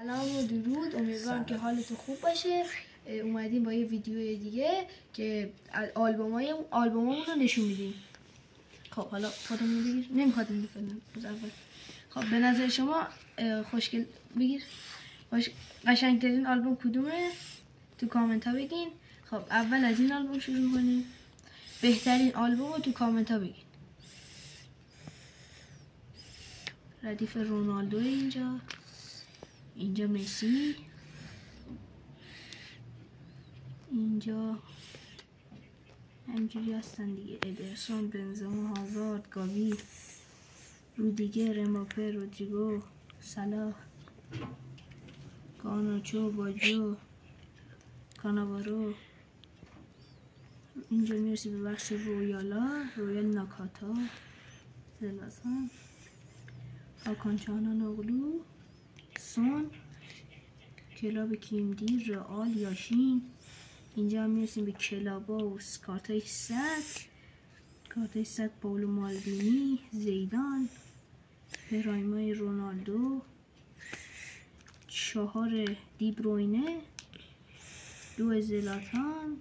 سلام و درود، امیدوارم که حالتون خوب باشه. اومدیم با یه ویدیو دیگه که آلبوممون رو نشون میدیم. خب حالا خودمون بگیر، نمیخواد این فیلم اول. خب به نظر شما خوشگل بگیر قشنگترین آلبوم کدومه؟ تو کامنت ها بگین. خب اول از این آلبوم شروع می‌کنیم. بهترین آلبوم رو تو کامنت ها بگین. ردیف رونالدو اینجا مسی، اینجا همجوری هستن دیگه، ادرسون، بنزما، هازارد، گاوی، رودیگر، امباپه، رودریگو، صلاح، گارناچو، باجو، کاناوارو. اینجا میرسی به بخش رویال ناکاتا، زلاتان، هاکان چانانوغلو، سون، کلاب کیمدی، رئال، یاشین. اینجا هم میرسیم به کلاباوس، کارتای صد پاولو مالدینی، زیدان، پرایمای رونالدو، 4 دی بروینه، 2 زلاتان.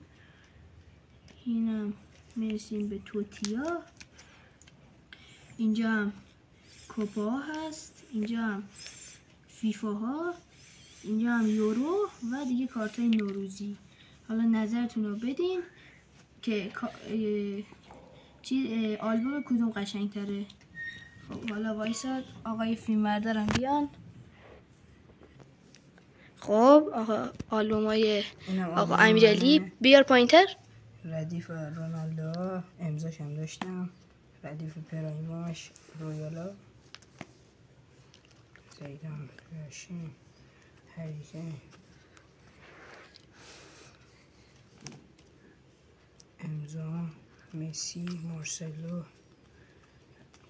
اینم میرسیم به توتیا. اینجا هم کوپا هست، اینجا هم فیفا ها، اینجا هم یورو و دیگه کارتای نوروزی. حالا نظرتون رو بدین که آلبوم کدوم قشنگ تره. خب حالا وایساد آقای فیلمبردارم بیان. خب آلبوم های آقا امیرعلی بیار پایینتر. ردیف رونالدو امضاش هم داشتم، ردیف پرایماش، رویالا، زیدان، یاشین، هریکین، امضا، مسی، مارسلو،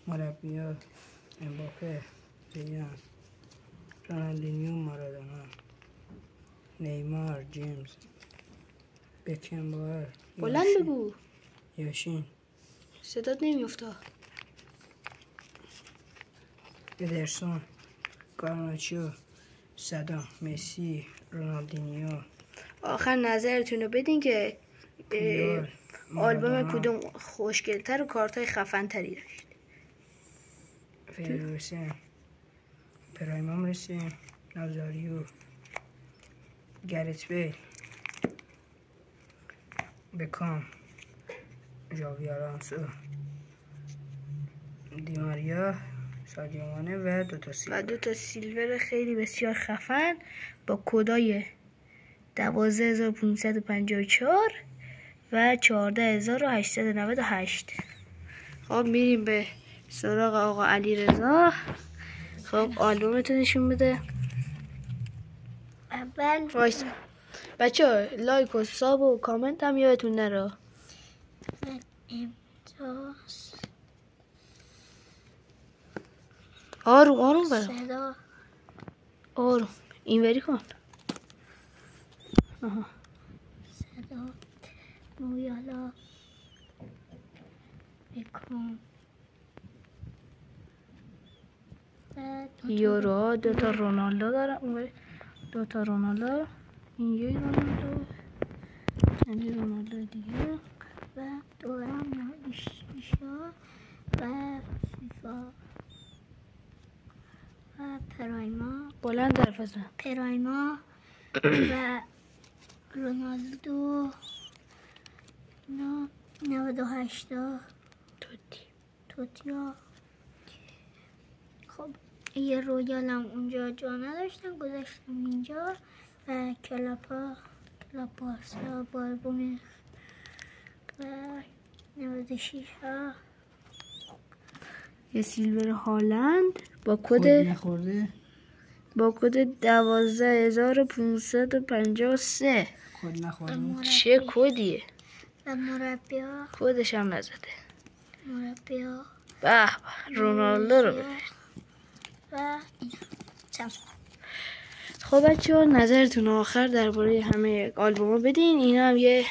مربی‌ها امباپه، زیدان، رونالدینیو، مارادونا، نیمار، جیمز، بکنبار، بلند بگو، یاشین، صدات نمیفته، ادرسون، گارناچو، صدا، مسی، رونالدینیو. آخر نظرتون رو بدین که آلبوم کدوم خوشگلتر و کارتای خفن‌تری داشت. فیروسه، پرایمام رسیم، نازاریو، گرت بیل، بکام، ژاوی آلونسو، دیماریا، سادیو مانه و 2 تا سیلور خیلی بسیار خفن با کدای 12554 و 14898. خب میریم به سراغ آقا علیرضا. خب آلبومتون نشون بده. اول وایس بچه لایک و ساب و کامنت هم یادتون نره. امتاز آروم برو، صدا آروم اینوری کن. صدا رویالا بکن یورو 2 تا رونالدو دارم، اونوری 2 تا رونالدو، اینجا رونالدو دیگه و دورم شیشا و فیفا و پرایما، بلند حرف بزن. پرایما و رونالدو 98 توتیا. خب یه رویالم اونجا جا نداشتم گذاشتم اینجا و کلاپاس و بالبوم و 96 ها. یه سیلور هالند با کد 12553. کد نخورده. چه کدیه؟ و مربی‌ها، کدش هم نزده. مربی‌ها به رونالدو رو بده. و خب بچه‌ها نظرتون آخر درباره همه آلبوم‌ها بدین. اینا هم یه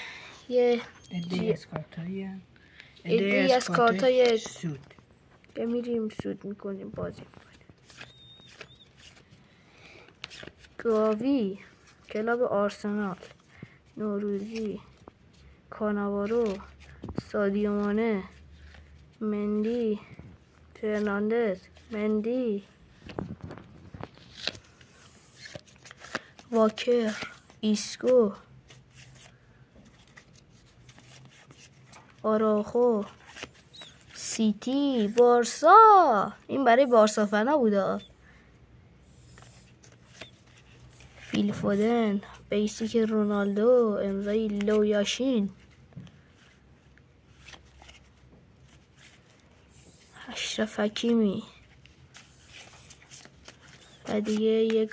ایده از کارتای سود که میریم سود میکنیم بازی میکنیم. گاوی، کلاب آرسنال، نوروزی، کاناوارو، سادیو مانه، مندی، فرناندز، مندی، واکر، ایسکو، آراخو، سیتی، بارسا. این برای بارسا فنا بوده. فیل فودن، بیسیک رونالدو، امضای لو یاشین، اشرف حکیمی. و دیگه یک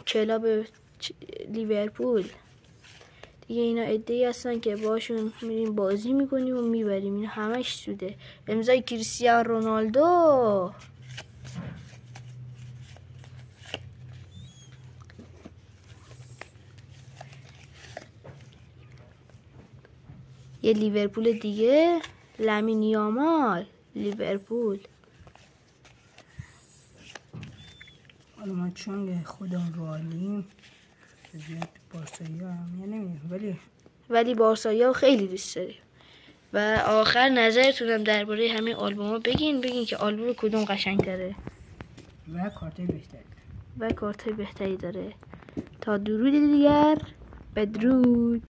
کلاب لیورپول. دیگه اینا عده‌ای هستن که باشون میریم بازی میکنیم و میبریم. این همش سوده. امضای کریستیانو رونالدو. یه لیورپول دیگه، لامین یامال، لیورپول. حالا من چون خودم رو علیم زیاد بارسایی هم نمیم، ولی بارسایی ها خیلی دوست داریم. و آخر نظرتونم درباره همه آلبوم ها بگین که آلبوم کدوم قشنگ تره و کارتای بهتری داره. تا درود دیگر، بدرود.